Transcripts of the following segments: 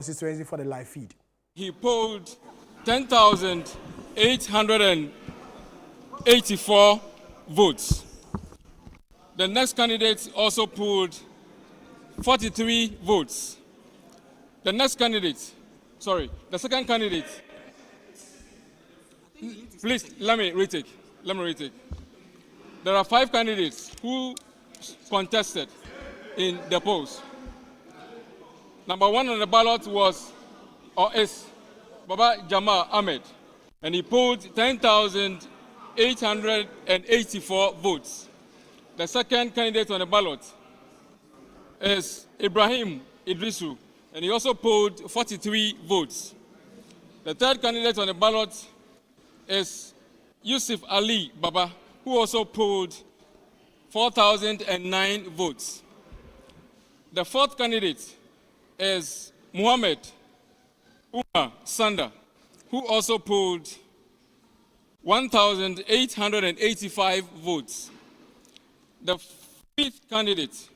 constituency for the live feed. He polled 10,884 votes. The next candidate also polled 43 votes. The second candidate, please, let me retake. There are 5 candidates who contested in the polls. Number 1 on the ballot is Baba Jamal Ahmed, and he polled 10,884 votes. The second candidate on the ballot is Ibrahim Idrisu, and he also polled 43 votes. The third candidate on the ballot is Yusuf Ali Baba, who also polled 4,009 votes. The fourth candidate is Muhammad Umar Sanda, who also polled 1,885 votes. The fifth candidate,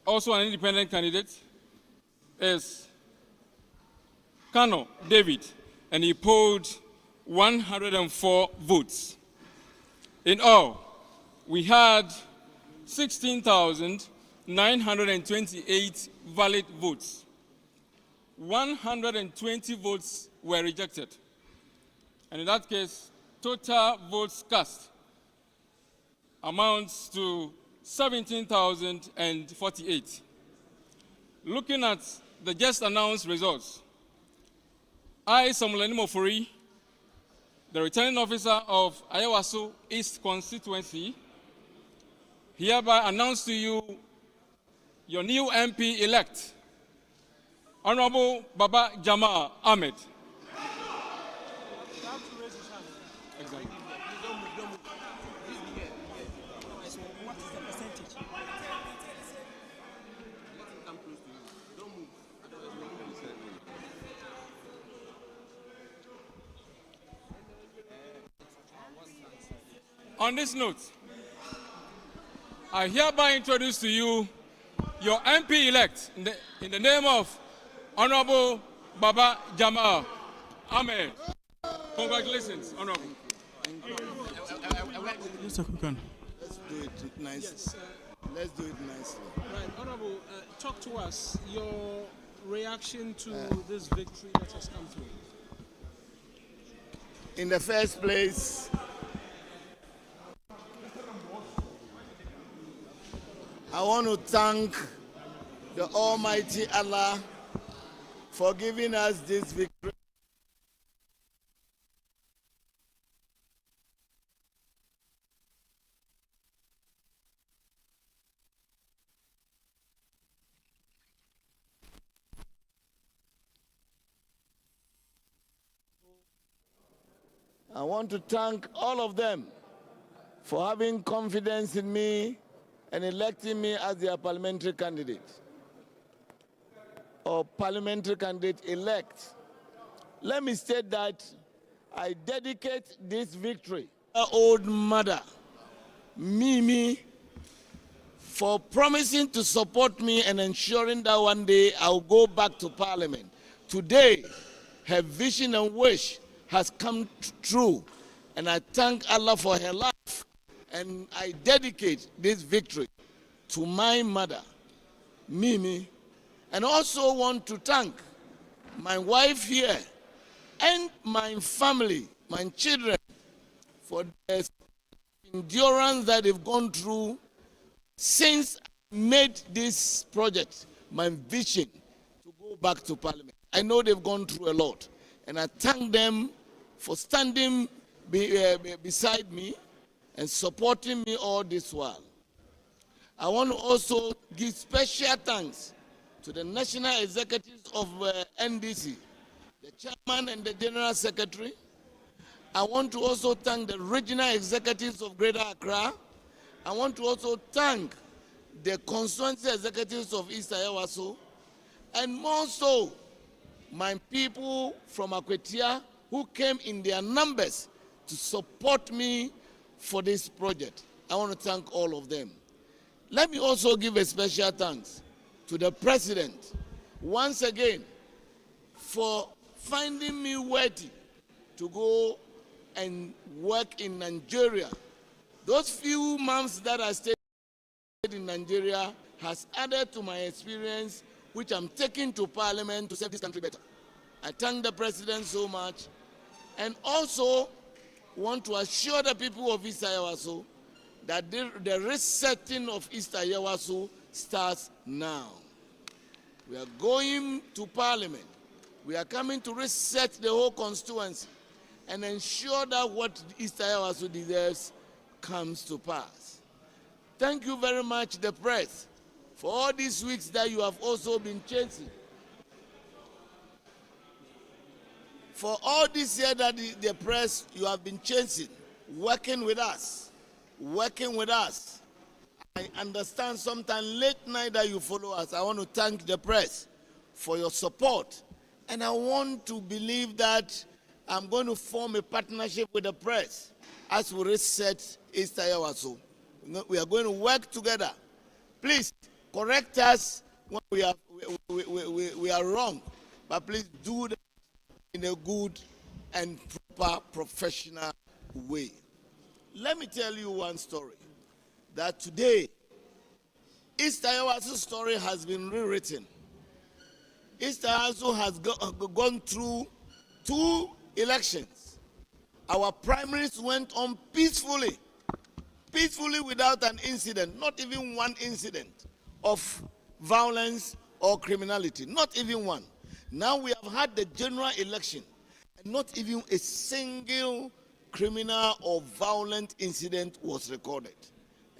also an independent candidate, is Kano David, and he polled 104 votes. In all, we had 16,928 valid votes. 120 votes were rejected. And in that case, total votes cast amounts to 17,048. Looking at the just announced results, I, Samuel Mofori, the returning officer of Ayawaso East constituency, hereby announce to you your new MP-elect, Honorable Baba Jamal Ahmed. Exactly. On this note, I hereby introduce to you your MP-elect in the name of Honorable Baba Jamal Ahmed. Congratulations, Honorable. Let's do it nicely. Let's do it nicely. Right, Honorable, talk to us your reaction to this victory that has come through. In the first place, I want to thank the Almighty Allah for giving us this victory. I want to thank all of them for having confidence in me and electing me as their parliamentary candidate or parliamentary candidate-elect. Let me state that I dedicate this victory to our old mother, Mimi, for promising to support me and ensuring that one day I'll go back to Parliament. Today, her vision and wish has come true, and I thank Allah for her life, and I dedicate this victory to my mother, Mimi, and also want to thank my wife here and my family, my children, for the endurance that they've gone through since I made this project my vision to go back to Parliament. I know they've gone through a lot, and I thank them for standing beside me and supporting me all this while. I want to also give special thanks to the national executives of NDC, the chairman and the general secretary. I want to also thank the regional executives of Greater Accra. I want to also thank the constituency executives of East Ayawaso, and more so, my people from Akwetia who came in their numbers to support me for this project. I want to thank all of them. Let me also give a special thanks to the President once again for finding me worthy to go and work in Nigeria. Those few months that I stayed in Nigeria has added to my experience, which I'm taking to Parliament to serve this country better. I thank the President so much, and also want to assure the people of East Ayawaso that the resetting of East Ayawaso starts now. We are going to Parliament. We are coming to reset the whole constituency and ensure that what East Ayawaso deserves comes to pass. Thank you very much, the press, for all these weeks that you have also been chasing. For all this year that the press, you have been chasing, working with us. I understand sometimes late night that you follow us. I want to thank the press for your support. And I want to believe that I'm going to form a partnership with the press as we reset East Ayawaso. We are going to work together. Please correct us when we are wrong, but please do that in a good and proper professional way. Let me tell you one story, that today, East Ayawaso's story has been rewritten. East Ayawaso has gone through 2 elections. Our primaries went on peacefully without an incident, not even one incident of violence or criminality, not even one. Now we have had the general election, and not even a single criminal or violent incident was recorded.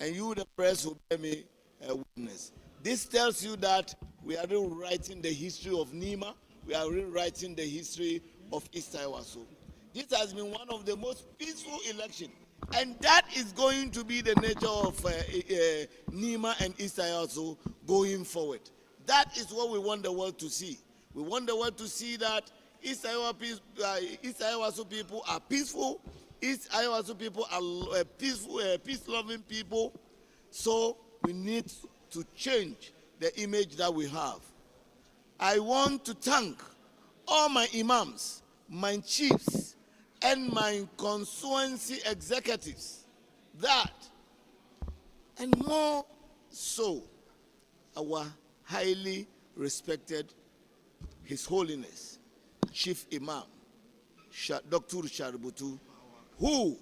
And you, the press, will bear me a witness. This tells you that we are rewriting the history of Nima. We are rewriting the history of East Ayawaso. This has been one of the most peaceful elections, and that is going to be the nature of Nima and East Ayawaso going forward. That is what we want the world to see. We want the world to see that East Ayawaso people are peaceful. East Ayawaso people are peaceful, peace-loving people. So we need to change the image that we have. I want to thank all my imams, my chiefs, and my constituency executives, that, and more so, our highly respected His Holiness, Chief Imam, Dr. Shaributu, who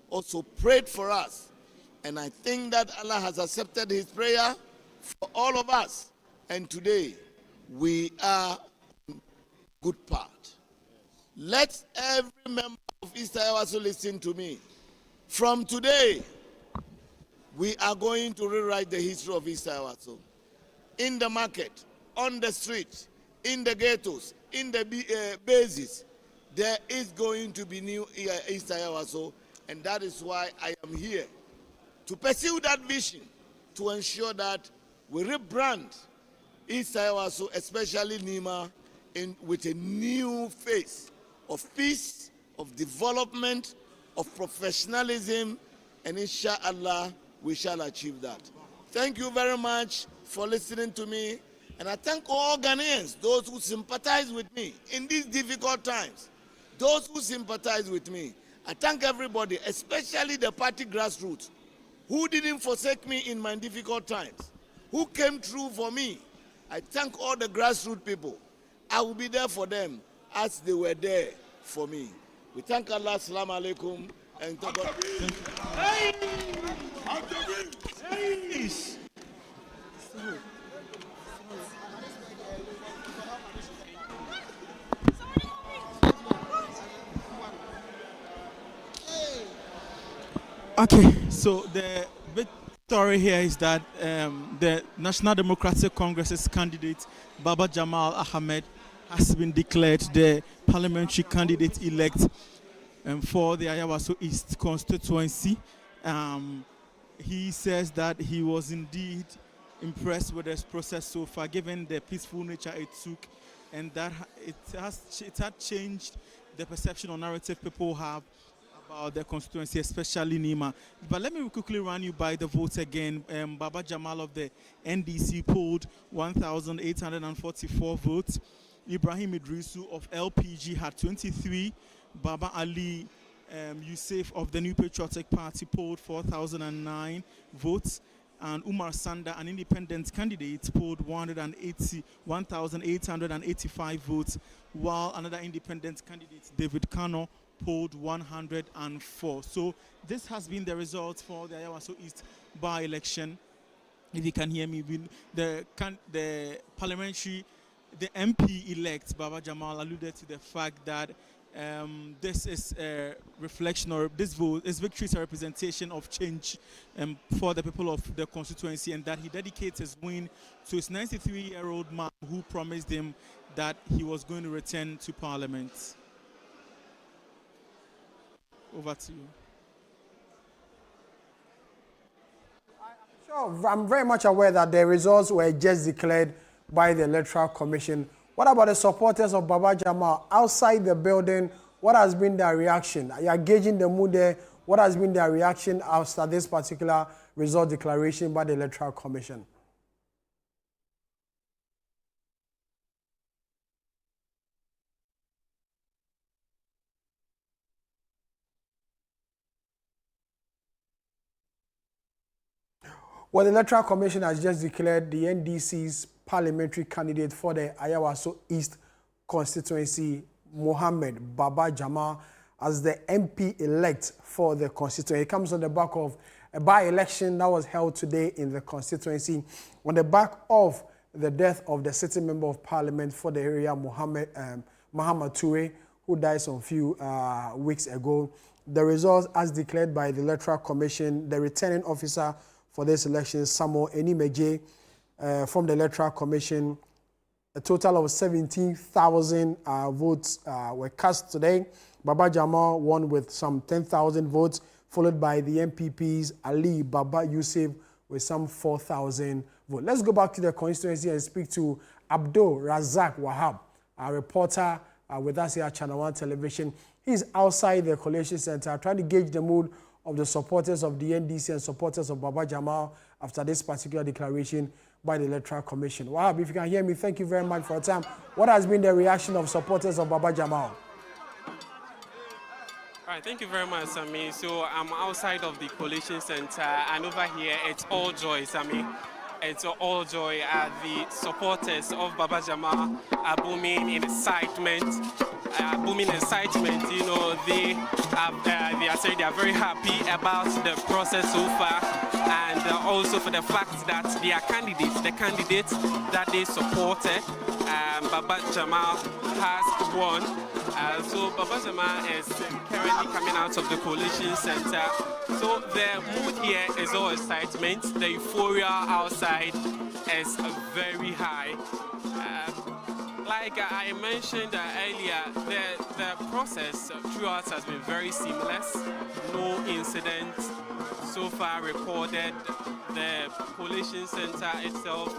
also prayed for us. And I think that Allah has accepted his prayer for all of us. And today, we are on good path. Let every member of East Ayawaso listen to me. From today, we are going to rewrite the history of East Ayawaso. In the market, on the street, in the ghettos, in the bases, there is going to be new East Ayawaso, and that is why I am here to pursue that vision, to ensure that we rebrand East Ayawaso, especially Nima, with a new face of peace, of development, of professionalism, and inshallah, we shall achieve that. Thank you very much for listening to me, and I thank all Ghanaians, those who sympathize with me in these difficult times, those who sympathize with me. I thank everybody, especially the party grassroots, who didn't forsake me in my difficult times, who came through for me. I thank all the grassroots people. I will be there for them as they were there for me. We thank Allah. Assalamu alaikum. And to God. Okay, so the big story here is that the National Democratic Congress's candidate, Baba Jamal Ahmed, has been declared the parliamentary candidate-elect for the Ayawaso East constituency. He says that he was indeed impressed with this process so far, given the peaceful nature it took, and that it had changed the perception or narrative people have about the constituency, especially Nima. But let me quickly run you by the votes again. Baba Jamal of the NDC polled 1,844 votes. Ibrahim Idrisu of LPG had 23. Baba Ali Yusuf of the New Patriotic Party polled 4,009 votes. And Umar Sanda, an independent candidate, polled 1,885 votes, while another independent candidate, David Kano, polled 104. So this has been the result for the Ayawaso East by-election. If you can hear me, the MP-elect Baba Jamal alluded to the fact that this is a reflection, or this victory is a representation of change for the people of the constituency, and that he dedicates his win to his 93-year-old man who promised him that he was going to return to Parliament. Over to you. Sure, I'm very much aware that the results were just declared by the Electoral Commission. What about the supporters of Baba Jamal outside the building? What has been their reaction? Are you gauging the mood there? What has been their reaction after this particular result declaration by the Electoral Commission? Well, the Electoral Commission has just declared the NDC's parliamentary candidate for the Ayawaso East constituency, Mohammed Baba Jamal, as the MP-elect for the constituency. It comes on the back of a by-election that was held today in the constituency, on the back of the death of the sitting member of parliament for the area, Muhammad Toure, who died some few weeks ago. The results, as declared by the Electoral Commission, the returning officer for this election, Samuel Enimeje, from the Electoral Commission, a total of 17,000 votes were cast today. Baba Jamal won with some 10,000 votes, followed by the MPPs Ali Baba Yusuf with some 4,000 votes. Let's go back to the constituency and speak to Abdul Razak Wahab, a reporter with us here at Channel 1 Television. He's outside the Collation Center trying to gauge the mood of the supporters of the NDC and supporters of Baba Jamal after this particular declaration by the Electoral Commission. Wahab, if you can hear me, thank you very much for your time. What has been the reaction of supporters of Baba Jamal? All right, thank you very much, Sami. So I'm outside of the Collation Center, and over here it's all joy, Sami. It's all joy. The supporters of Baba Jamal are booming in excitement. You know, they are saying they are very happy about the process so far, and also for the fact that their candidates, the candidates that they supported, Baba Jamal has won. So Baba Jamal is currently coming out of the Collation Center. So the mood here is all excitement. The euphoria outside is very high. Like I mentioned earlier, the process throughout has been very seamless. No incidents so far reported. The Collation Center itself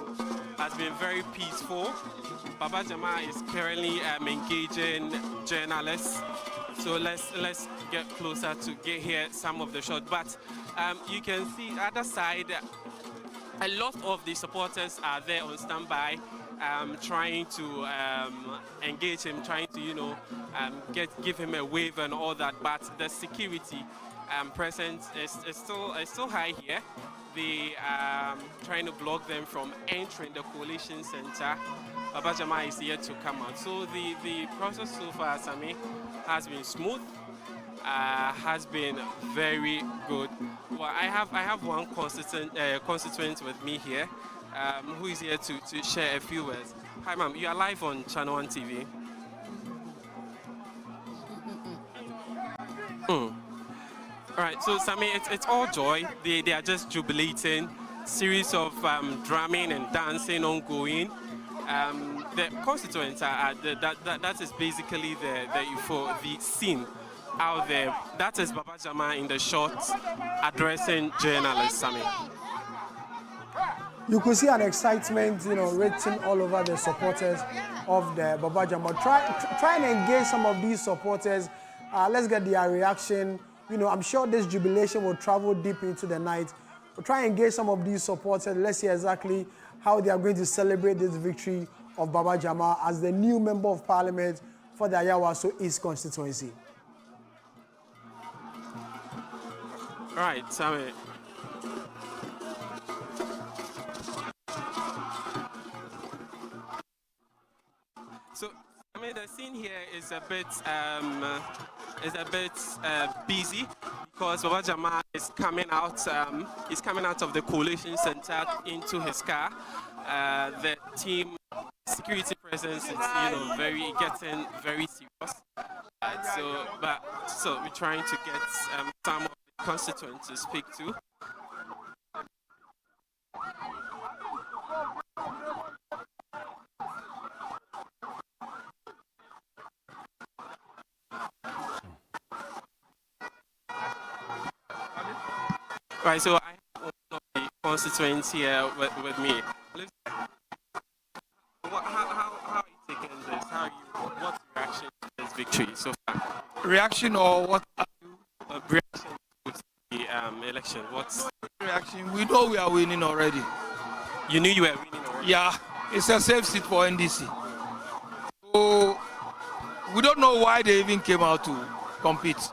has been very peaceful. Baba Jamal is currently engaging journalists. So let's get closer to get here some of the shots. But you can see other side, a lot of the supporters are there on standby, trying to engage him, trying to, you know, give him a wave and all that. But the security presence is still high here. They trying to block them from entering the Collation Center. Baba Jamal is here to come out. So the process so far, Sami, has been smooth, has been very good. Well, I have one constituent with me here, who is here to share a few words. Hi, ma'am. You are live on Channel 1 TV. All right, so Sami, it's all joy. They are just jubilating. Series of drumming and dancing ongoing. The constituents that is basically the scene out there. That is Baba Jamal in the short addressing journalists, Sami. You could see an excitement, you know, written all over the supporters of the Baba Jamal. Try and engage some of these supporters. Let's get their reaction I'm sure this jubilation will travel deep into the night. We'll try and engage some of these supporters. Let's see exactly how they are going to celebrate this victory of Baba Jamal as the new member of parliament for the Ayawaso East constituency. Right, Sammy. So, I mean, the scene here is a bit busy because Baba Jamal is coming out. He's coming out of the coalition center into his car. The team security presence is, getting very serious. So we're trying to get some of the constituents to speak to. Right, so I have one of the constituents here with me. How are you taking this? What's your reaction to this victory so far? Reaction or what? Reaction to the election. What's Reaction? We know we are winning already. You knew you were winning already? Yeah, it's a safe seat for NDC. So we don't know why they even came out to compete.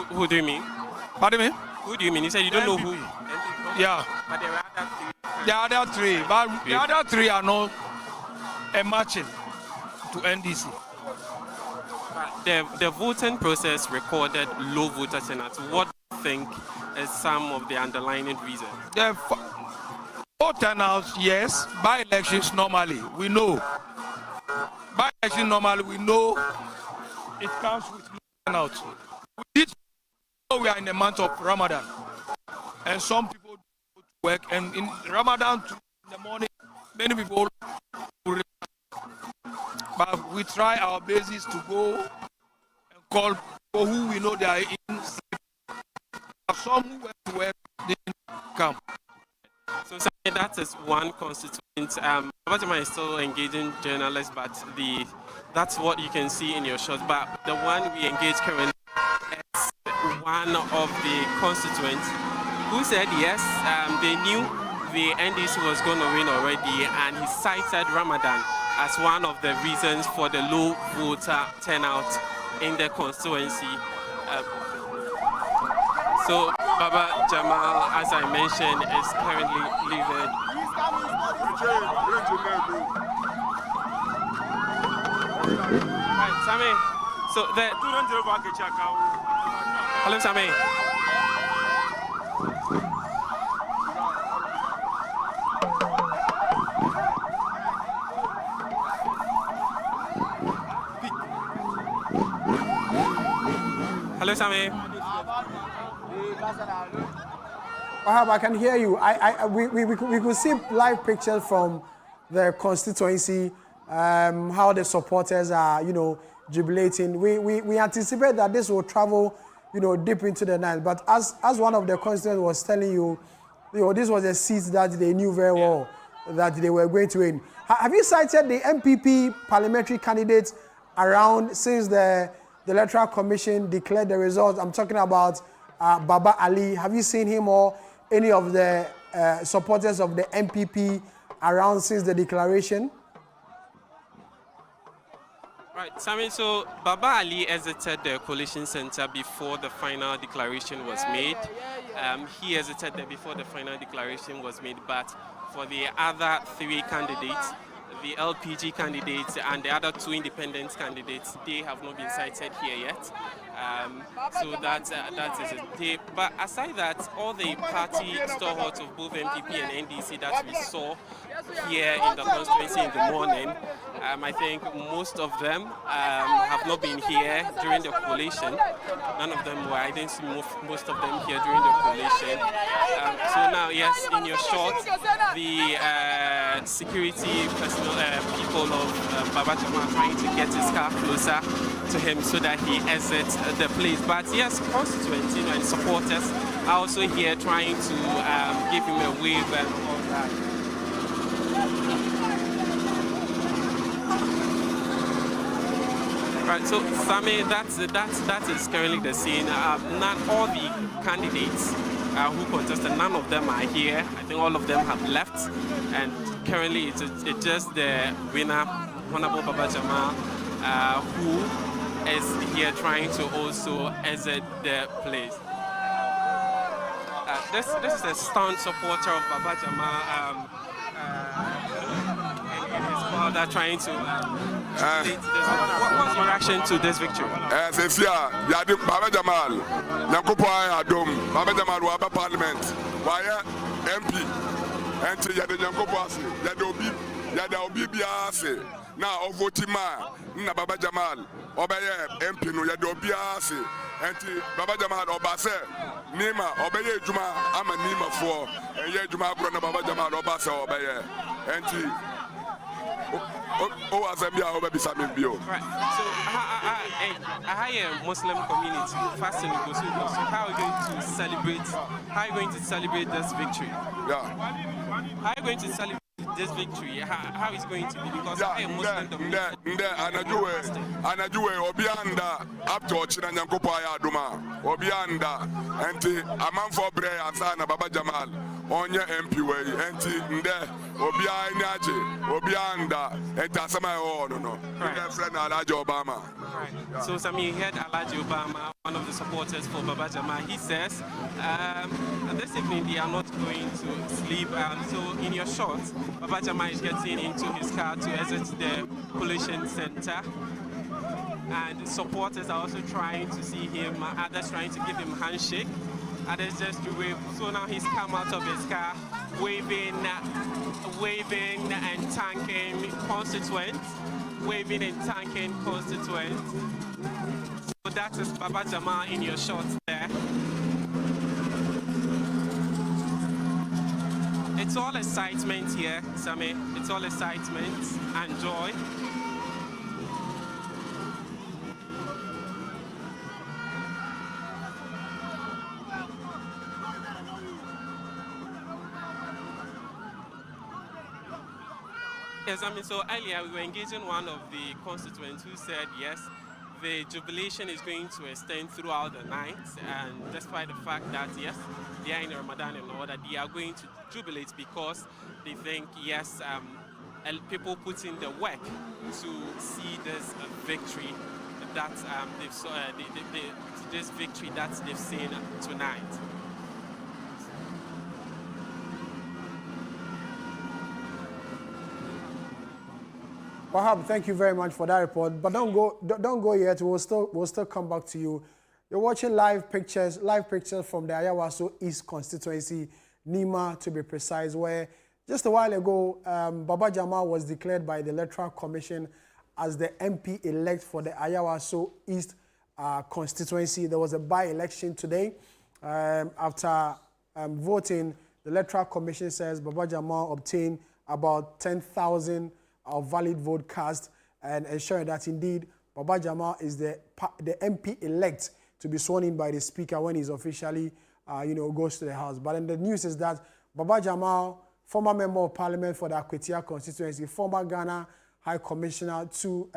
Who do you mean? Pardon me? Who do you mean? You said you don't know who. Yeah. But there were other three. The other three, but the other three are not a matching to NDC. But the voting process recorded low voter turnout. What do you think is some of the underlying reasons? The vote turnout, yes. By elections, normally, we know. By election, normally, we know it comes with low turnout. We did know we are in the month of Ramadan, and some people go to work, and in Ramadan in the morning, many people will. But we try our basis to go and call for who we know they are in. Some who went to work didn't come. So that is one constituent. Baba Jamal is still engaging journalists, but that's what you can see in your shots. But the one we engage currently is one of the constituents who said yes, they knew the NDC was going to win already, and he cited Ramadan as one of the reasons for the low voter turnout in the constituency. So Baba Jamal, as I mentioned, is currently leaving. Right, Sammy. So hello, Sammy. Hello, Sammy. I can hear you. We could see live pictures from the constituency, how the supporters are, jubilating. We anticipate that this will travel, deep into the night. But as one of the constituents was telling you, this was a seat that they knew very well that they were going to win. Have you cited the MPP parliamentary candidates around since the Electoral Commission declared the results? I'm talking about Baba Ali. Have you seen him or any of the supporters of the MPP around since the declaration? Right, Sammy, so Baba Ali exited the coalition center before the final declaration was made. He exited there before the final declaration was made, but for the other three candidates, the LPG candidates and the other two independent candidates, they have not been cited here yet. So that is it. But aside that, all the party stalwarts of both MPP and NDC that we saw here in the constituency in the morning, I think most of them have not been here during the collation. None of them were. I didn't see most of them here during the collation. So now, yes, in your shot, the security personnel, people of Baba Jamal trying to get his car closer to him so that he exits the place. But yes, constituents, and supporters are also here trying to give him a wave and all that. Right, so Sammy, that is currently the scene. Not all the candidates who contested, none of them are here. I think all of them have left, and currently it's just the winner, Honorable Baba Jamal, who is here trying to also exit the place. This is a staunch supporter of Baba Jamal and his father trying to. What's your reaction to this victory? Baba Jamal, Baba Jamal was Parliament, MP, and now Ovotima, Baba Jamal, Obey MP, no Yadobiase, and Baba Jamal Obase, Nima, Obey Juma, I'm a Nima for, and Yejuma Bruna Baba Jamal Obasa Obey, and Right. So, I am Muslim community fasting goes. So, how are you going to celebrate? How are you going to celebrate this victory? Yeah. How are you going to celebrate this victory? How is it going to be? Because I am Muslim community. Anajue Obianda up to Chinanyankopa Duma Obianda and a man for Bray and Sana Baba Jamal on your MP way and Obia Naji Obianda and Tasama no friend Alaji Obama. Right. So Sami heard Alaji Obama, one of the supporters for Baba Jamal. He says this evening they are not going to sleep. So in your shot, Baba Jamal is getting into his car to exit the pollution center. And supporters are also trying to see him, others trying to give him a handshake, others just to wave. So now he's come out of his car, waving and thanking constituents, waving and thanking constituents. So that is Baba Jamal in your shots there. It's all excitement here, Sammy. It's all excitement and joy. Yes, so earlier we were engaging one of the constituents who said yes, the jubilation is going to extend throughout the night, and despite the fact that yes, they are in Ramadan and all that, they are going to jubilate because they think yes, people put in the work to see this victory that this victory that they've seen tonight. Wahab, thank you very much for that report. But don't go yet. We'll still come back to you. You're watching live pictures from the Ayawaso East constituency, Nima to be precise, where just a while ago, Baba Jamal was declared by the Electoral Commission as the MP elect for the Ayawaso East constituency. There was a by-election today. After voting, the Electoral Commission says Baba Jamal obtained about 10,000 of valid vote cast and ensuring that indeed Baba Jamal is the MP elect to be sworn in by the Speaker when he's officially goes to the House. But then the news is that Baba Jamal, former member of Parliament for the Akwetia constituency, former Ghana High Commissioner to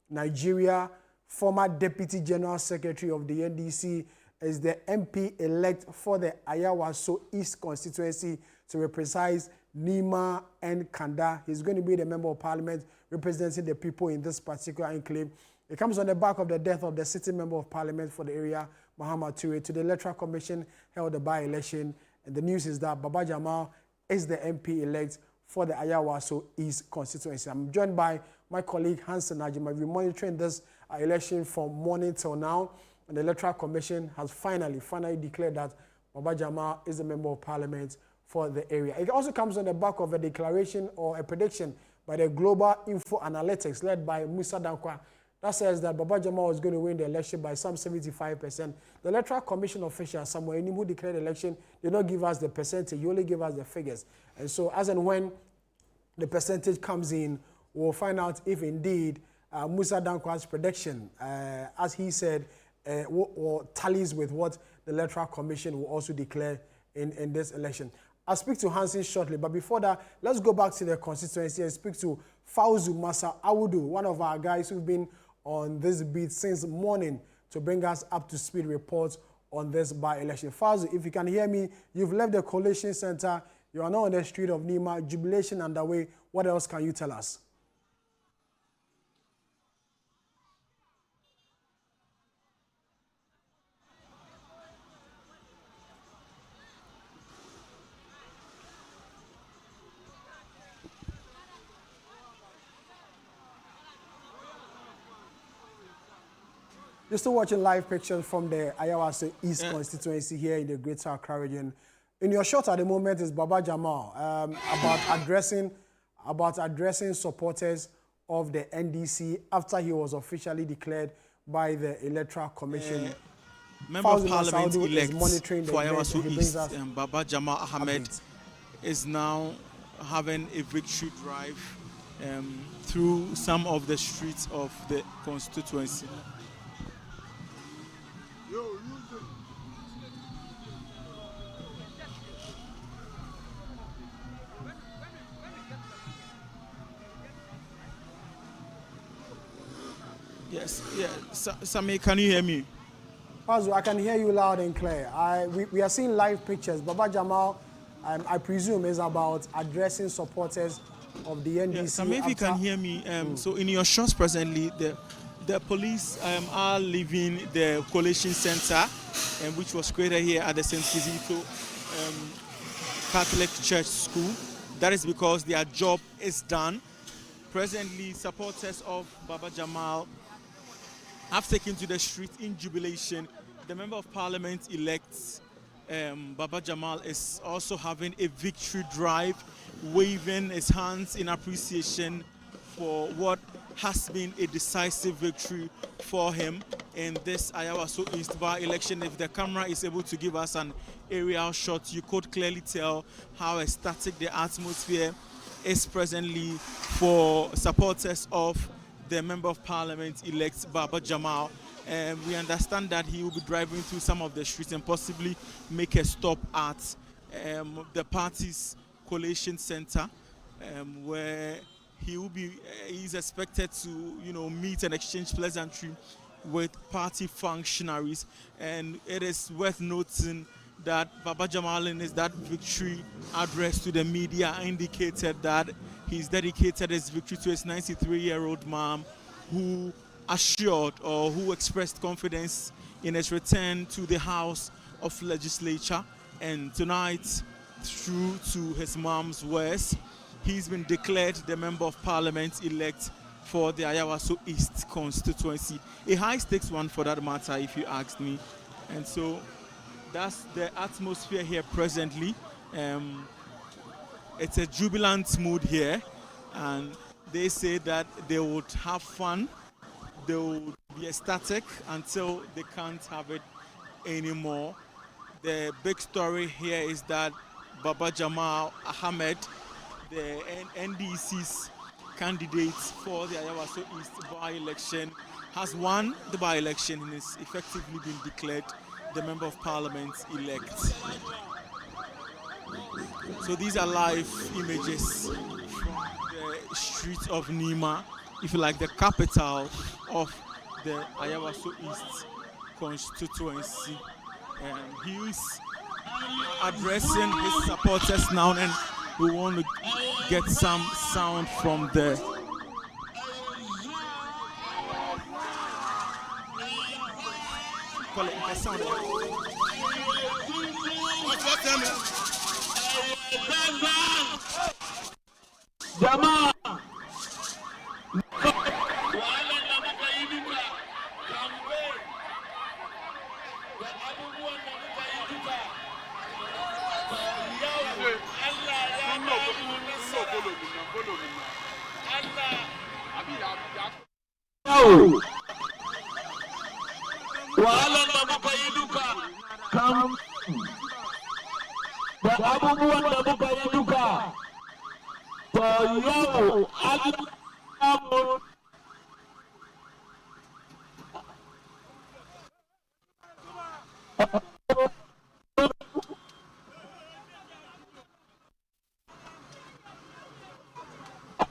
Nigeria, former Deputy General Secretary of the NDC, is the MP elect for the Ayawaso East constituency, to be precise, Nima and Kanda. He's going to be the member of Parliament representing the people in this particular enclave. It comes on the back of the death of the sitting member of Parliament for the area, Muhammad Ture. To the Electoral Commission held a by-election, and the news is that Baba Jamal is the MP elect for the Ayawaso East constituency. I'm joined by my colleague Hansen Najima. We've been monitoring this election from morning till now, and the Electoral Commission has finally declared that Baba Jamal is the member of Parliament for the area. It also comes on the back of a declaration or a prediction by the Global Info Analytics led by Musa Dankwa that says that Baba Jamal was going to win the election by some 75%. The Electoral Commission official, Samuel Enim, who declared the election, did not give us the percentage, he only gave us the figures. And so as and when the percentage comes in, we'll find out if indeed Musa Dankwa's prediction, as he said, or tallies with what the Electoral Commission will also declare in this election. I'll speak to Hansen shortly, but before that, let's go back to the constituency and speak to Fauzu Masa Awudu, one of our guys who've been on this beat since morning to bring us up to speed reports on this by-election. Fazu, if you can hear me, you've left the Coalition Center. You are now on the street of Nima. Jubilation underway. What else can you tell us? You're still watching live pictures from the Ayawaso East constituency here in the Greater Accra region. In your shot at the moment is Baba Jamal about addressing supporters of the NDC after he was officially declared by the Electoral Commission. Member of Parliament elect monitoring the for Ayawaso East, Baba Jamal Ahmed, is now having a victory drive through some of the streets of the constituency. Yes, yeah. Sami, can you hear me? Pazu, I can hear you loud and clear. We are seeing live pictures. Baba Jamal, I presume, is about addressing supporters of the NDC. Yeah, Sami, if you can hear me, so in your shots presently, the police are leaving the Coalition Center, which was created here at the St. Kizito Catholic Church School. That is because their job is done. Presently, supporters of Baba Jamal have taken to the street in jubilation. The Member of Parliament elect Baba Jamal is also having a victory drive, waving his hands in appreciation for what has been a decisive victory for him in this Ayawaso East by-election. If the camera is able to give us an aerial shot, you could clearly tell how ecstatic the atmosphere is presently for supporters of the Member of Parliament elect Baba Jamal. We understand that he will be driving through some of the streets and possibly make a stop at the party's Coalition Center, where he will be. He's expected to, meet and exchange pleasantry with party functionaries. And it is worth noting that Baba Jamal, in his victory address to the media, indicated that he's dedicated his victory to his 93-year-old mom, who assured or who expressed confidence in his return to the House of Legislature. And tonight, true to his mom's words, he's been declared the Member of Parliament elect for the Ayawaso East constituency. A high-stakes one for that matter, if you ask me. And so that's the atmosphere here presently. It's a jubilant mood here, and they say that they would have fun. They would be ecstatic until they can't have it anymore. The big story here is that Baba Jamal Ahmed, the NDC's candidate for the Ayawaso East by-election, has won the by-election and is effectively been declared the Member of Parliament elect. So these are live images from the streets of Nima, if you like, the capital of the Ayawaso East constituency. He is addressing his supporters now, and we want to get some sound from the sound. Jamaa wala na mukaiduka kam da abubuwan da muka yi duka to yau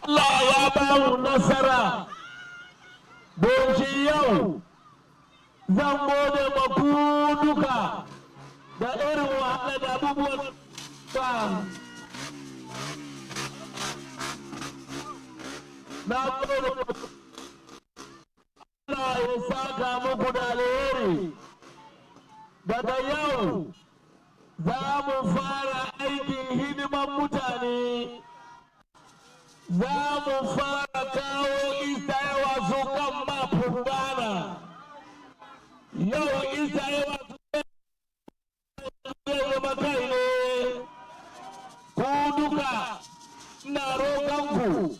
Allah ya ba mu nasara don shi yau zan gode ma ku duka da irin wahala da abubuwan ba na gode Allah ya saka muku da alheri daga yau za mu fara aikin hidiman mutane za mu fara kawo Ayawaso kan mapin Ghana yau Ayawaso zai zama kai ne ku duka ina roƙonku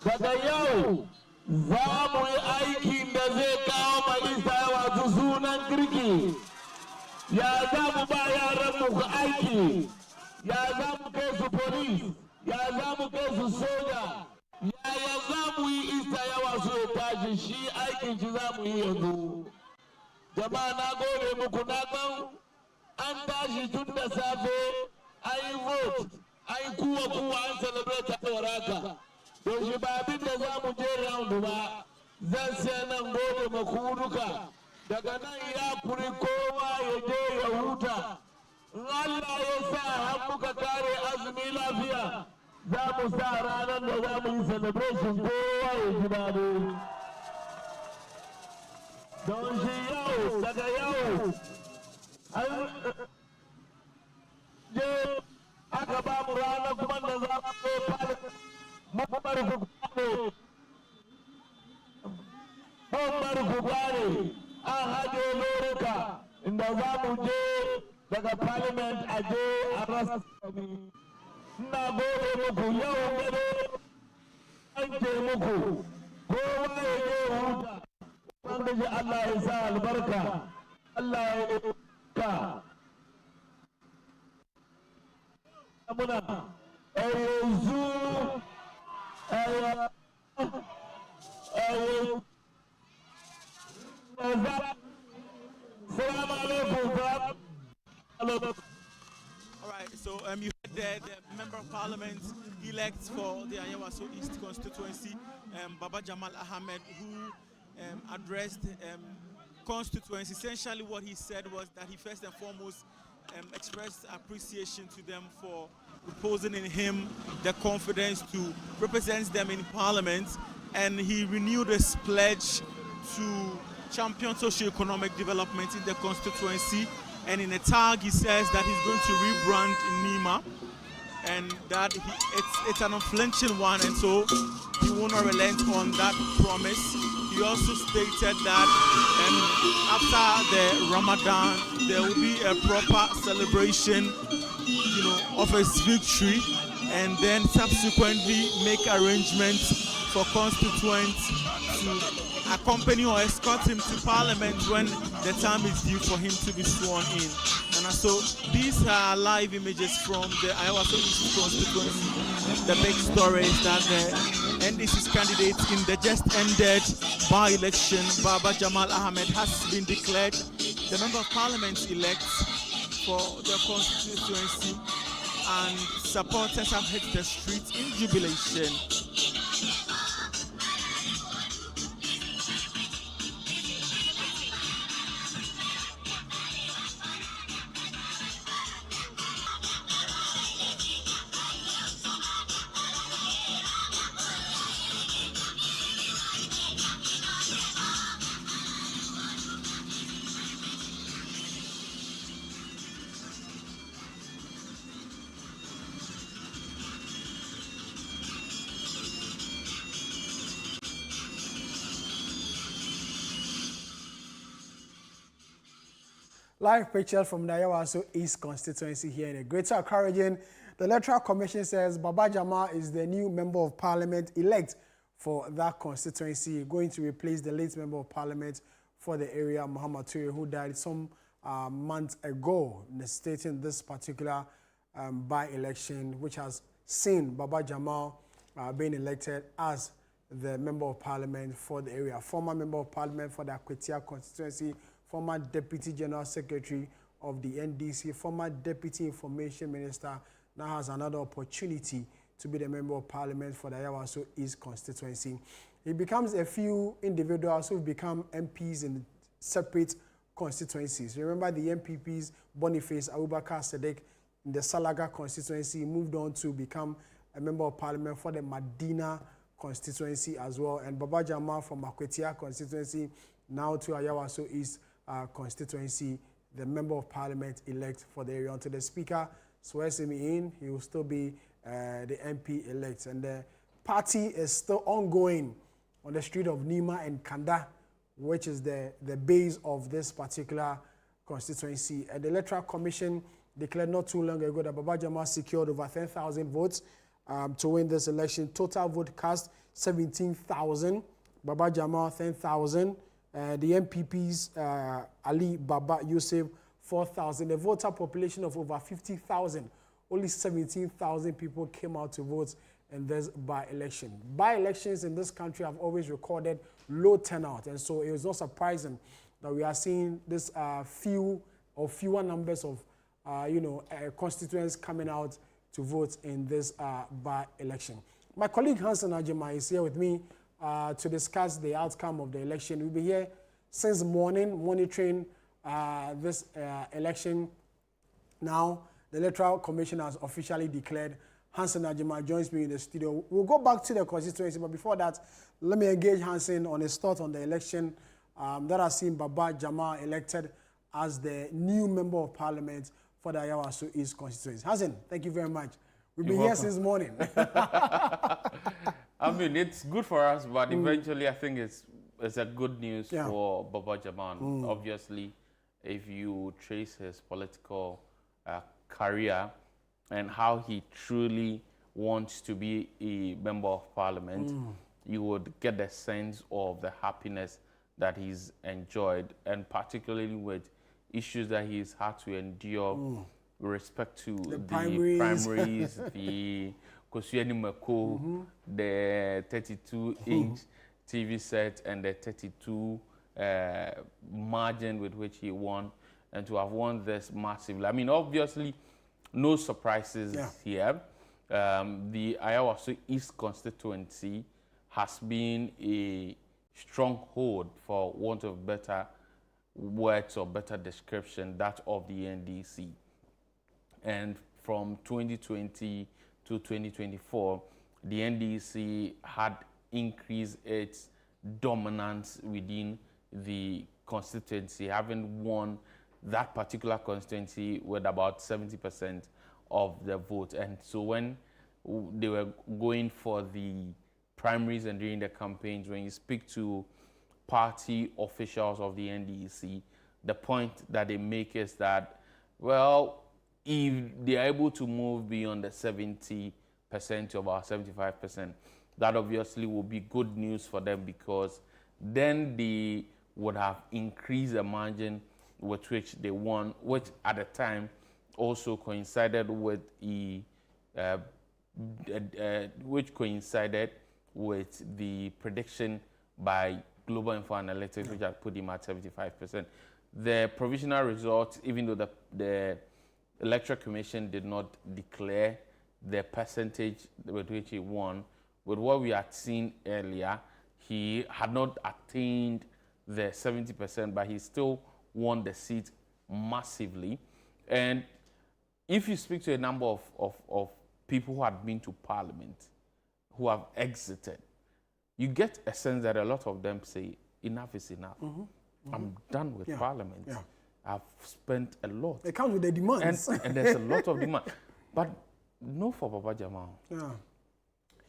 daga yau za mu yi aikin da zai kawo ma Ayawaso sunan kirki ya za mu ba yaranmu aiki ya za mu kai su police ya za mu kai su soja yaya za mu yi Ayawaso ya tashi shi aikin shi za mu yi yanzu jama'a na gode muku na kan an tashi tun da safe an yi vote an yi kuwa an celebrate a waraka don shi ba abin da za mu je round ba zan sai nan gode maku duka daga nan ya kuri kowa ya je ya huta in Allah ya sa har muka kare azumi lafiya za mu sa ranar da za mu yi celebration kowa ya ji daɗi don shi yau daga yau an je aka ba mu ranar kuma da za mu zo fara mabari ku gane an haɗe lorika inda za mu je daga parliament a je a rasa ina gode muku yau gado an ce muku kowa ya je huta wanda ji Allah ya sa albarka Allah ya ka muna yanzu All right, so you heard the member of parliament elect for the Ayawaso East constituency, Baba Jamal Ahmed, who addressed constituency. Essentially what he said was that he first and foremost expressed appreciation to them for reposing in him the confidence to represent them in parliament, and he renewed his pledge to champion socio-economic development in the constituency. And in a tag he says that he's going to rebrand Nima, and that it's an unflinching one, and so he will not relent on that promise. He also stated that after the Ramadan there will be a proper celebration, of his victory, and then subsequently make arrangements for constituents to accompany or escort him to parliament when the time is due for him to be sworn in. And so these are live images from the Ayawaso East constituency. The big story is that the NDC's candidate in the just ended by-election, Baba Jamal Ahmed, has been declared the member of parliament elect for the constituency, and supporters have hit the streets in jubilation. Live pictures from the Ayawaso East constituency here in the Greater Accra region. The Electoral Commission says Baba Jamal is the new member of parliament elect for that constituency, going to replace the late member of parliament for the area, Muhammad Ture, who died some months ago, stating this particular by-election, which has seen Baba Jamal being elected as the member of parliament for the area. Former member of parliament for the Akwetia constituency, former Deputy General Secretary of the NDC, former Deputy Information Minister, now has another opportunity to be the member of parliament for the Ayawaso East constituency. It becomes a few individuals who've become MPs in separate constituencies. Remember the MPPs, Boniface Abubakar Sedek in the Salaga constituency moved on to become a member of parliament for the Medina constituency as well. And Baba Jamal from Akwetia constituency now to Ayawaso East constituency, the member of parliament elect for the area. Until the speaker swears him in, he will still be the MP elect. And the party is still ongoing on the street of Nima and Kanda, which is the base of this particular constituency. And the Electoral Commission declared not too long ago that Baba Jamal secured over 10,000 votes to win this election. Total vote cast 17,000. Baba Jamal 10,000. The MPPs Ali Baba Yusuf 4,000. The voter population of over 50,000. Only 17,000 people came out to vote in this by-election. By-elections in this country have always recorded low turnout, and so it was not surprising that we are seeing this fewer numbers of constituents coming out to vote in this by-election. My colleague Hansen Ajima is here with me to discuss the outcome of the election. We'll be here since morning monitoring this election. Now, the Electoral Commission has officially declared. Hansen Ajima joins me in the studio. We'll go back to the constituency, but before that, let me engage Hansen on his thought on the election that has seen Baba Jamal elected as the new member of parliament for the Ayawaso East constituency. Hansen, thank you very much. We've been here since morning. I mean, it's good for us, but eventually I think it's a good news for Baba Jamal. Obviously, if you trace his political career and how he truly wants to be a member of parliament, you would get the sense of the happiness that he's enjoyed, and particularly with issues that he's had to endure with respect to the primaries, the Kosueni Mako, the 32-inch TV set, and the 32 margin with which he won, and to have won this massively. I mean, obviously, no surprises here. The Ayawaso East constituency has been a stronghold, for want of better words or better description, that of the NDC. And from 2020 to 2024, the NDC had increased its dominance within the constituency, having won that particular constituency with about 70% of the vote. And so when they were going for the primaries and during the campaigns, when you speak to party officials of the NDC, the point that they make is that, well, if they are able to move beyond the 70% to about 75%, that obviously will be good news for them, because then they would have increased the margin with which they won, which at the time also coincided with the prediction by Global Info Analytics, which had put him at 75%. The provisional results, even though the Electoral Commission did not declare the percentage with which he won, with what we had seen earlier, he had not attained the 70%, but he still won the seat massively. And if you speak to a number of people who had been to Parliament, who have exited, you get a sense that a lot of them say, enough is enough. I'm done with Parliament. I've spent a lot. It comes with the demands. And there's a lot of demand. But no for Baba Jamal.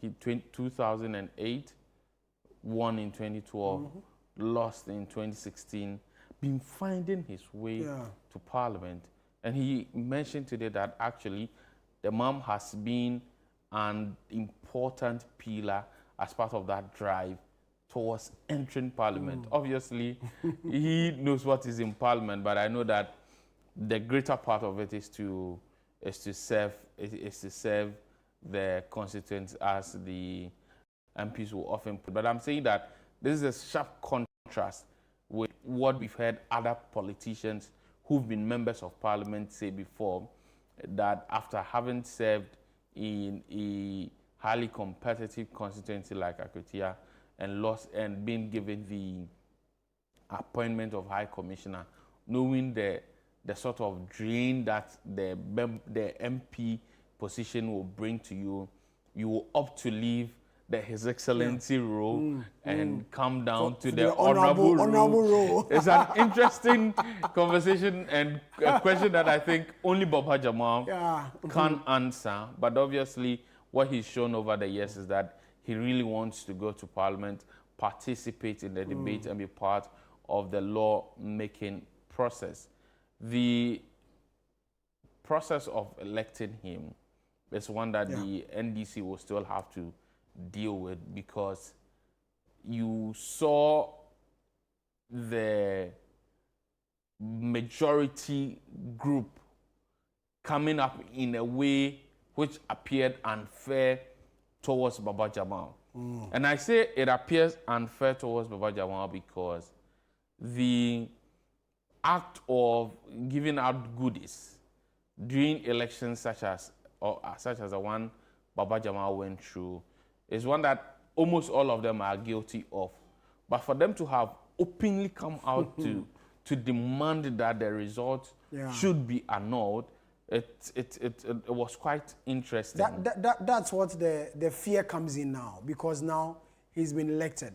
He 2008, won in 2012, lost in 2016, been finding his way to Parliament. And he mentioned today that actually the mom has been an important pillar as part of that drive towards entering Parliament. Obviously, he knows what is in Parliament, but I know that the greater part of it is to serve the constituents, as the MPs will often put. But I'm saying that this is a sharp contrast with what we've heard other politicians who've been members of Parliament say before, that after having served in a highly competitive constituency like Akutia and lost and being given the appointment of High Commissioner, knowing the sort of drain that the MP position will bring to you, you will opt to leave His Excellency role and come down to the honorable role. It's an interesting conversation and a question that I think only Baba Jamal can answer. But obviously, what he's shown over the years is that he really wants to go to Parliament, participate in the debate, and be part of the law-making process. The process of electing him is one that the NDC will still have to deal with, because you saw the majority group coming up in a way which appeared unfair towards Baba Jamal. And I say it appears unfair towards Baba Jamal because the act of giving out goodies during elections such as the one Baba Jamal went through is one that almost all of them are guilty of. But for them to have openly come out to demand that the result should be annulled, it was quite interesting. That's what the fear comes in now, because now he's been elected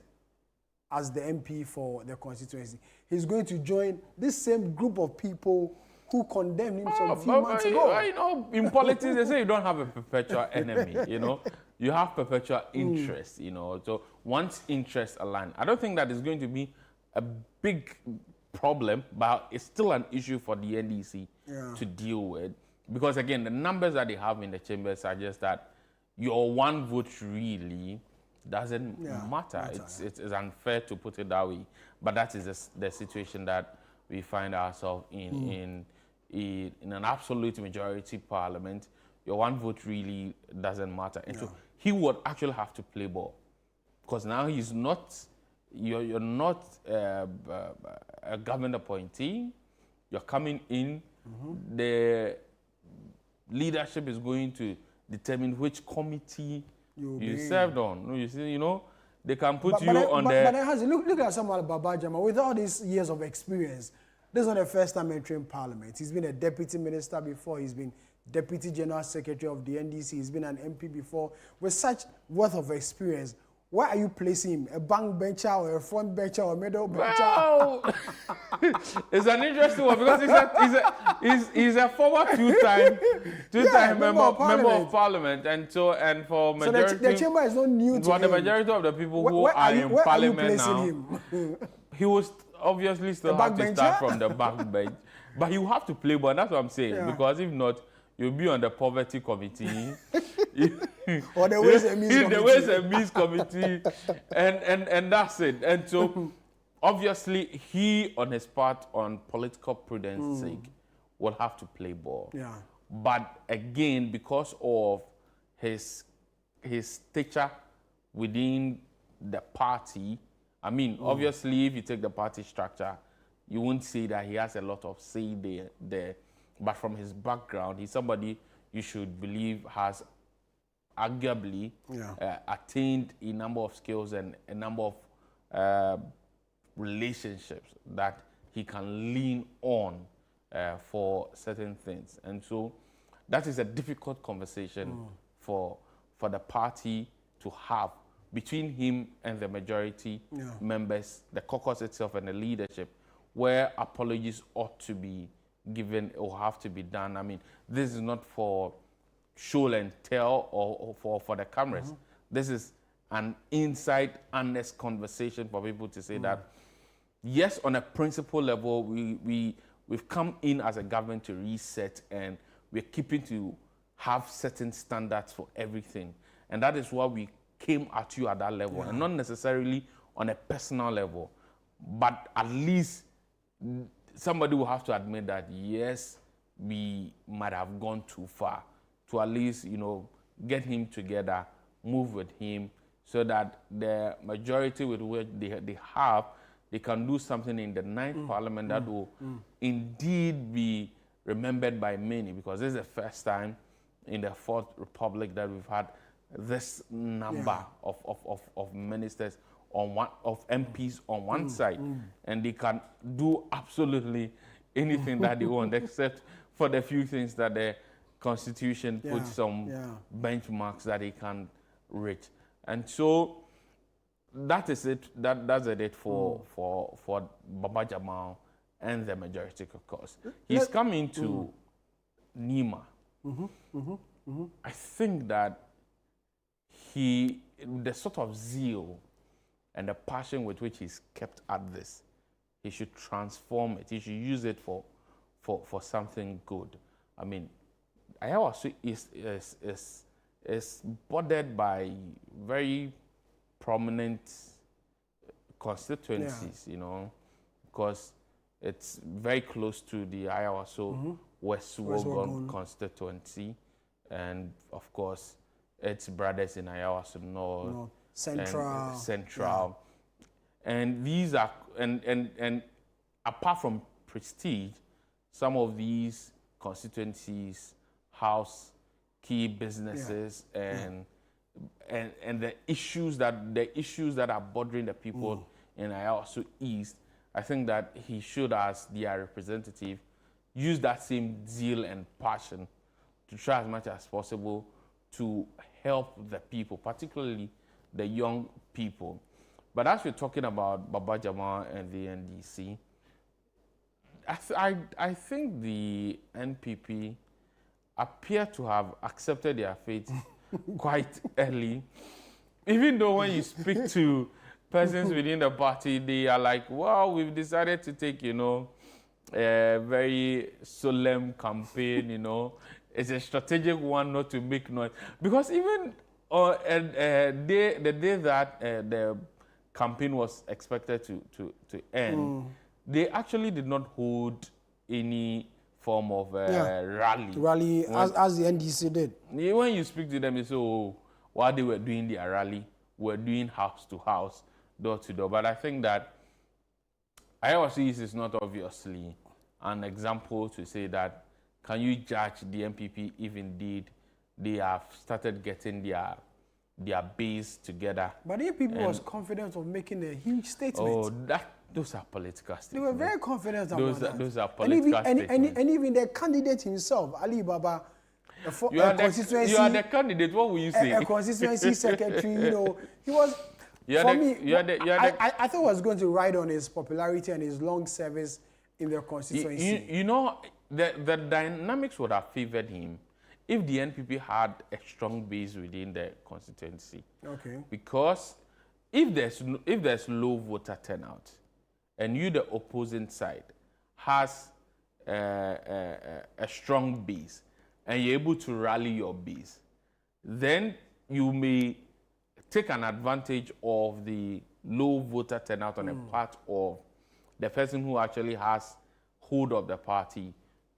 as the MP for the constituency. He's going to join this same group of people who condemned him some few months ago. You know, in politics, they say you don't have a perpetual enemy, you know. You have perpetual interest, you know. So once interests align, I don't think that is going to be a big problem, but it's still an issue for the NDC to deal with. Because again, the numbers that they have in the chamber suggest that your one vote really doesn't matter. It's unfair to put it that way. But that is the situation that we find ourselves in an absolute majority parliament. Your one vote really doesn't matter. And so he would actually have to play ball. Because now he's not, you're not a government appointee. You're coming in. The leadership is going to determine which committee you served on. You see, you know, they can put look at someone like Baba Jamal with all these years of experience. This is not the first time entering Parliament. He's been a deputy minister before. He's been deputy general secretary of the NDC. He's been an MP before. With such wealth of experience, where are you placing him? A bank bencher or a front bencher or a middle bencher? Well, it's an interesting one because he's a former two-time member of Parliament, and for majority, so the chamber is not new to him. The majority of the people who are in Parliament now, him? He will obviously still have to start from the back bench, but you have to play ball. That's what I'm saying, because if not, you'll be on the poverty committee. Or the Ways and Means Committee. The Ways and Means Committee. And that's it. And so, obviously, he, on his part, on political prudence sake, will have to play ball. But again, because of his stature within the party, I mean, obviously, if you take the party structure, you won't say that he has a lot of say there. But from his background, he's somebody you should believe has arguably attained a number of skills and a number of relationships that he can lean on for certain things. And so that is a difficult conversation for the party to have between him and the majority members, the caucus itself and the leadership, where apologies ought to be given or have to be done. I mean, this is not for show and tell or for the cameras. This is an inside, honest conversation for people to say that, yes, on a principle level, we've come in as a government to reset, and we're keeping to have certain standards for everything. And that is why we came at you at that level, and not necessarily on a personal level. But at least somebody will have to admit that, yes, we might have gone too far, to at least, you know, get him together, move with him, so that the majority with which they can do something in the 9th Parliament that will indeed be remembered by many, because this is the first time in the 4th Republic that we've had this number of ministers on one, of MPs on one side, and they can do absolutely anything that they want, except for the few things that the Constitution puts some benchmarks that they can reach. And so that is it. That's it for Baba Jamal and the majority caucus. He's coming to Nima. I think that the sort of zeal and the passion with which he's kept at this, he should transform it. He should use it for something good. I mean, Ayawaso is bordered by very prominent constituencies, you know, because it's very close to the Ayawaso West Wogon constituency, and of course, its brothers in Ayawaso North, Central, and these are and apart from prestige, some of these constituencies house key businesses and the issues that are bothering the people in Ayawaso East. I think that he should, as their representative, use that same zeal and passion to try as much as possible to help the people, particularly the young people. But as we're talking about Baba Jamal and the NDC, I think the NPP appear to have accepted their fate quite early. Even though when you speak to persons within the party, they are like, well, we've decided to take, you know, a very solemn campaign, you know. It's a strategic one not to make noise. Because even the day that the campaign was expected to end, they actually did not hold any form of rally. As the NDC did. When you speak to them, they say, oh, while they were doing their rally, we're doing house to house, door to door. But I think that Ayawaso East is not obviously an example to say that can you judge the MPP if indeed they have started getting their base together. But the MPP was confident of making a huge statement. Oh, those are political statements. They were very confident about that. Those are political statements. And even the candidate himself, Ali Baba, you are the candidate. What will you say? A constituency secretary, you know, he was. I thought he was going to ride on his popularity and his long service in the constituency. You know, the dynamics would have favored him if the NPP had a strong base within the constituency. Okay. Because if there's low voter turnout, and you, the opposing side, has a strong base, and you're able to rally your base, then you may take an advantage of the low voter turnout on the part of the person who actually has hold of the party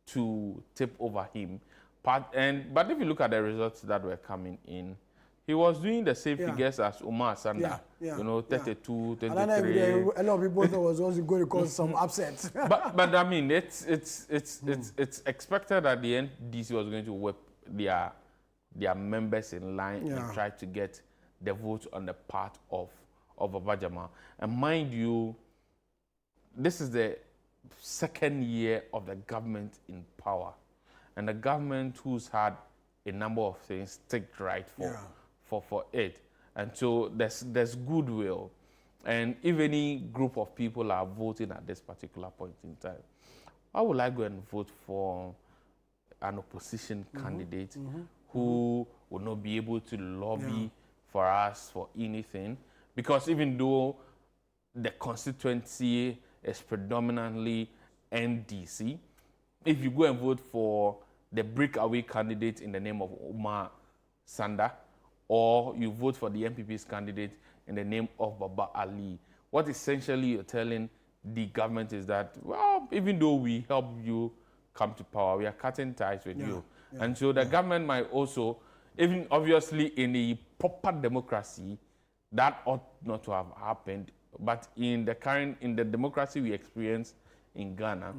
to tip over him. But if you look at the results that were coming in, he was doing the same figures as Umar Sanda, you know, 32, 23. A lot of people thought it was also going to cause some upset. but I mean, it's expected that the NDC was going to whip their members in line and try to get the vote on the part of Baba Jamal. And mind you, this is the second year of the government in power, and the government who's had a number of things ticked right for it. And so there's goodwill. And if any group of people are voting at this particular point in time, why would I go and vote for an opposition candidate who will not be able to lobby for us for anything? Because even though the constituency is predominantly NDC, if you go and vote for the breakaway candidate in the name of Umar Sanda, or you vote for the MPP's candidate in the name of Baba Ali, what essentially you're telling the government is that, well, even though we help you come to power, we are cutting ties with you. And so the government might also, even obviously in a proper democracy, that ought not to have happened. But in the democracy we experience in Ghana,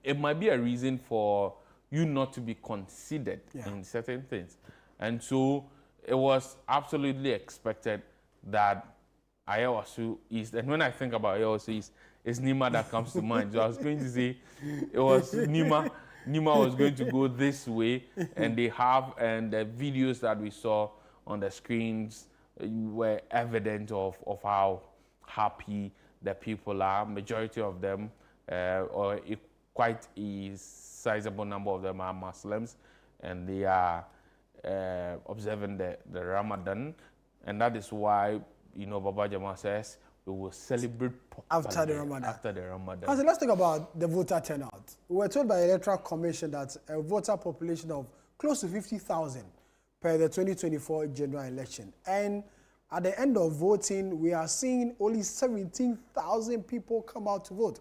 it might be a reason for you not to be considered in certain things. And so it was absolutely expected that Ayawaso East, and when I think about Ayawaso East, it's Nima that comes to mind. So I was going to say it was Nima. Nima was going to go this way, and they have, and the videos that we saw on the screens were evident of how happy the people are. Majority of them, or quite a sizable number of them, are Muslims, and they are observing the Ramadan, and that is why, you know, Baba Jamal says we will celebrate after the Ramadan. After the Ramadan. So let's talk about the voter turnout. We were told by the Electoral Commission that a voter population of close to 50,000 per the 2024 general election. And at the end of voting, we are seeing only 17,000 people come out to vote.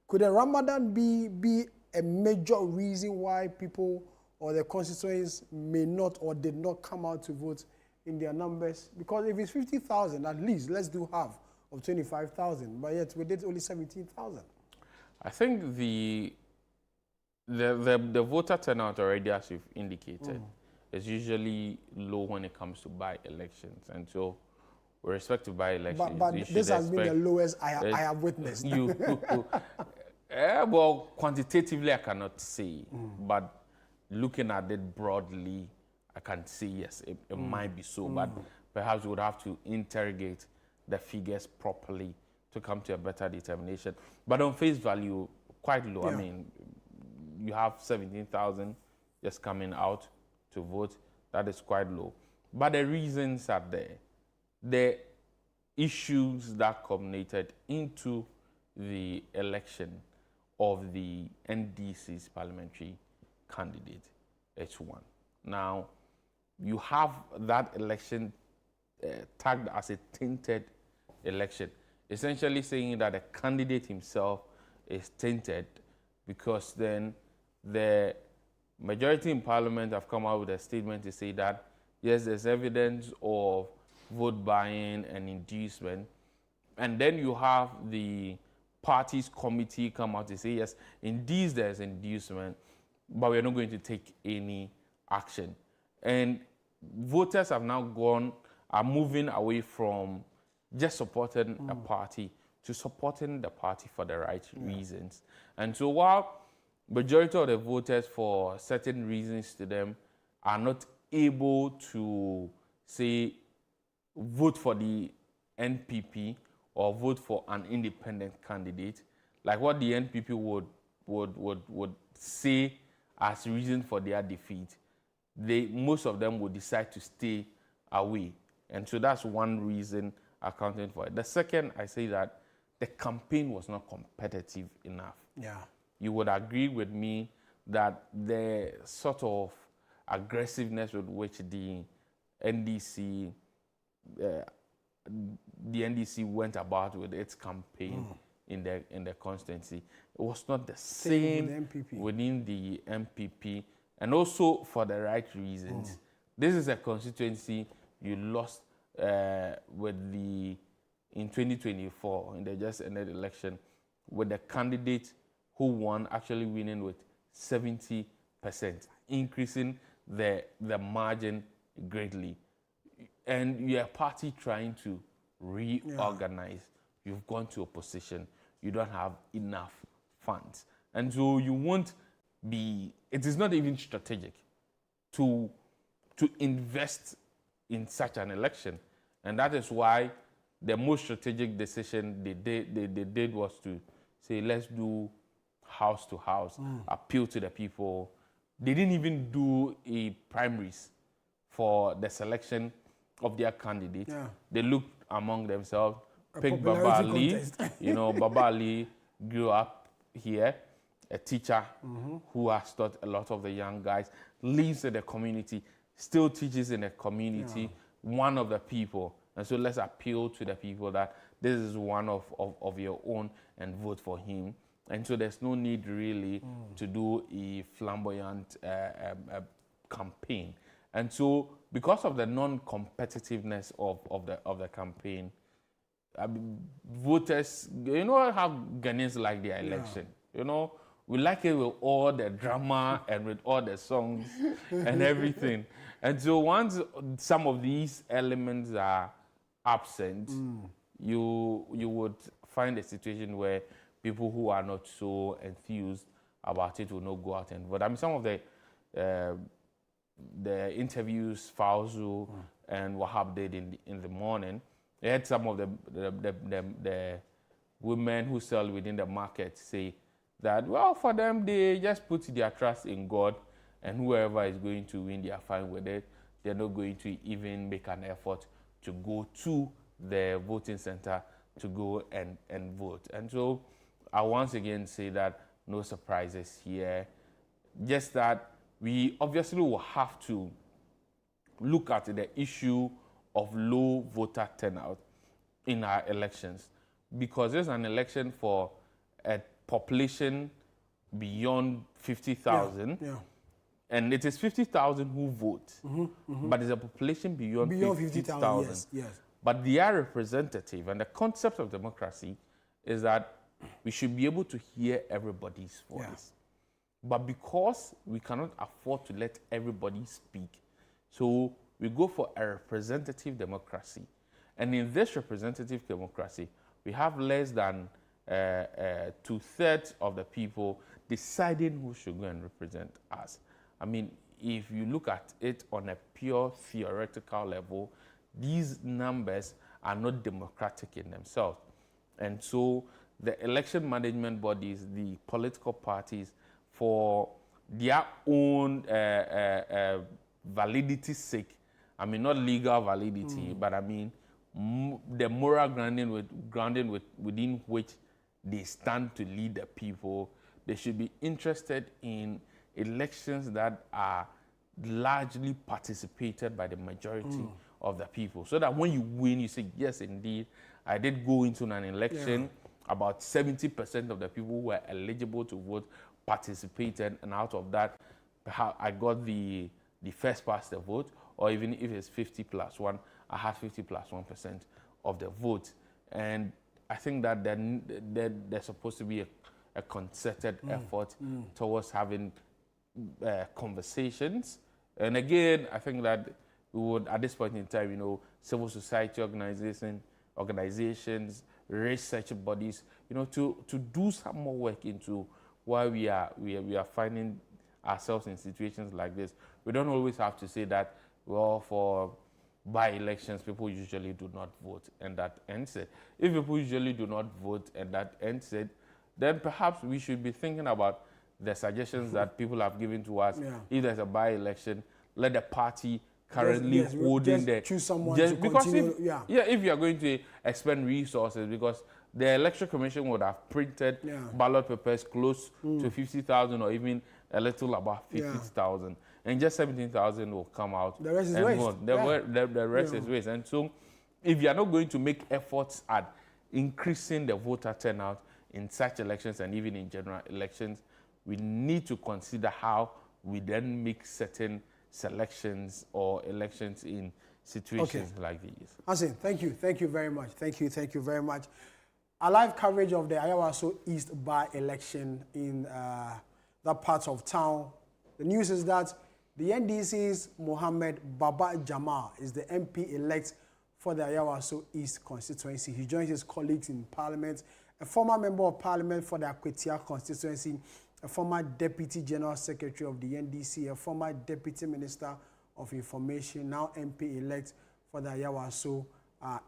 Could the Ramadan be a major reason why people or the constituents may not or did not come out to vote in their numbers? Because if it's 50,000, at least let's do half of 25,000, but yet we did only 17,000. I think the voter turnout already, as you've indicated, is usually low when it comes to by-elections, and so with respect to by-elections, but this has been the lowest I have witnessed. Well, quantitatively I cannot say, but looking at it broadly, I can say yes, it might be so, but perhaps we would have to interrogate the figures properly to come to a better determination. But on face value, quite low. Yeah. I mean, you have 17,000 just coming out to vote. That is quite low. But the reasons are there. The issues that culminated into the election of the NDC's parliamentary candidate, H1. Now, you have that election tagged as a tainted election, essentially saying that the candidate himself is tainted, because then the majority in parliament have come out with a statement to say that, yes, there's evidence of vote buying and inducement. And then you have the party's committee come out to say, yes, indeed there's inducement, but we're not going to take any action. And voters have now are moving away from just supporting a party to supporting the party for the right reasons. And so while majority of the voters, for certain reasons to them, are not able to, say, vote for the NPP or vote for an independent candidate, like what the NPP would say as reason for their defeat, most of them would decide to stay away. And so that's one reason accounting for it. The second, I say that the campaign was not competitive enough. Yeah. You would agree with me that the sort of aggressiveness with which the NDC went about with its campaign in the constituency, it was not the same within the MPP, and also for the right reasons. This is a constituency you lost in 2024, in the just ended election, with the candidate who won actually winning with 70%, increasing the margin greatly. And you're a party trying to reorganize. You've gone to opposition. You don't have enough funds. And so you won't be, it is not even strategic to invest in such an election. And that is why the most strategic decision they did was to say, let's do house to house, appeal to the people. They didn't even do a primaries for the selection of their candidate. Yeah. They looked among themselves, picked Baba Ali. You know, Baba Ali grew up here, a teacher who has taught a lot of the young guys, lives in the community, still teaches in the community, one of the people. And so let's appeal to the people that this is one of your own and vote for him. And so there's no need really to do a flamboyant campaign. And so because of the non-competitiveness of the campaign, voters, you know how Ghanaians like their election. You know, We like it with all the drama and with all the songs and everything. And so once some of these elements are absent, you would find a situation where people who are not so enthused about it will not go out and vote. I mean, some of the interviews Fauzu and Wahab did in the morning, they had some of the women who sell within the market say that, well, for them, they just put their trust in God, and whoever is going to win, they are fine with it. They're not going to even make an effort to go to the voting center to go and vote. And so I once again say that no surprises here, just that we obviously will have to look at the issue of low voter turnout in our elections, because there's an election for a population beyond 50,000, and it is 50,000 who vote, but it's a population beyond 50,000. Yes. But they are representative, and the concept of democracy is that we should be able to hear everybody's voice. But because we cannot afford to let everybody speak, so we go for a representative democracy. And in this representative democracy, we have less than 2/3 of the people deciding who should go and represent us. I mean, if you look at it on a pure theoretical level, these numbers are not democratic in themselves. And so the election management bodies, the political parties, for their own validity's sake, I mean, not legal validity, but I mean, the moral grounding within which they stand to lead the people, they should be interested in elections that are largely participated by the majority of the people. So that when you win, you say, yes, indeed, I did go into an election. About 70% of the people who were eligible to vote participated, and out of that, I got the first past the vote, or even if it's 50+1, I had 50+1% of the vote. And I think that there's supposed to be a concerted effort towards having conversations. And again, I think that we would, at this point in time, you know, civil society organizations, research bodies, you know, to do some more work into why we are finding ourselves in situations like this. We don't always have to say that, well, for by-elections, people usually do not vote, and that ends it. If people usually do not vote and that ends it, then perhaps we should be thinking about the suggestions that people have given to us. If there's a by-election, let the party currently holding the... choose someone to because continue. if you are going to expend resources, because the Election Commission would have printed ballot papers close to 50,000 or even a little above 50,000, and just 17,000 will come out. The rest is waste. The rest is waste. And so if you are not going to make efforts at increasing the voter turnout in such elections and even in general elections, we need to consider how we then make certain selections or elections in situations like these. Hassan, thank you very much. Thank you very much. A live coverage of the Ayawaso East by-election in that part of town. The news is that the NDC's Mohammed Baba Jamal is the MP-elect for the Ayawaso East constituency. He joins his colleagues in Parliament, a former member of Parliament for the Akwetia constituency, a former Deputy General Secretary of the NDC, a former Deputy Minister of Information, now MP-elect for the Ayawaso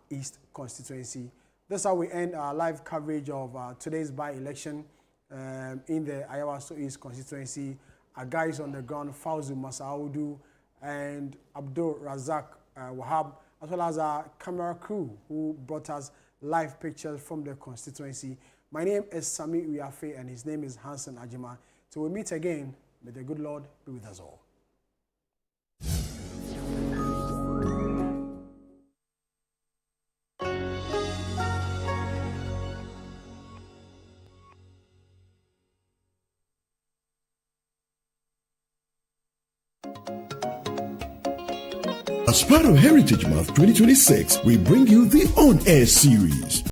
East constituency. That's how we end our live coverage of today's by-election in the Ayawaso East constituency. Our guys on the ground, Fauzu Masaudu and Abdul Razak Wahab, as well as our camera crew who brought us live pictures from the constituency. My name is Sami Uyafe and his name is Hansen Ajima. Till we meet again, may the good Lord be with us all. As part of Heritage Month 2026, we bring you the On Air series.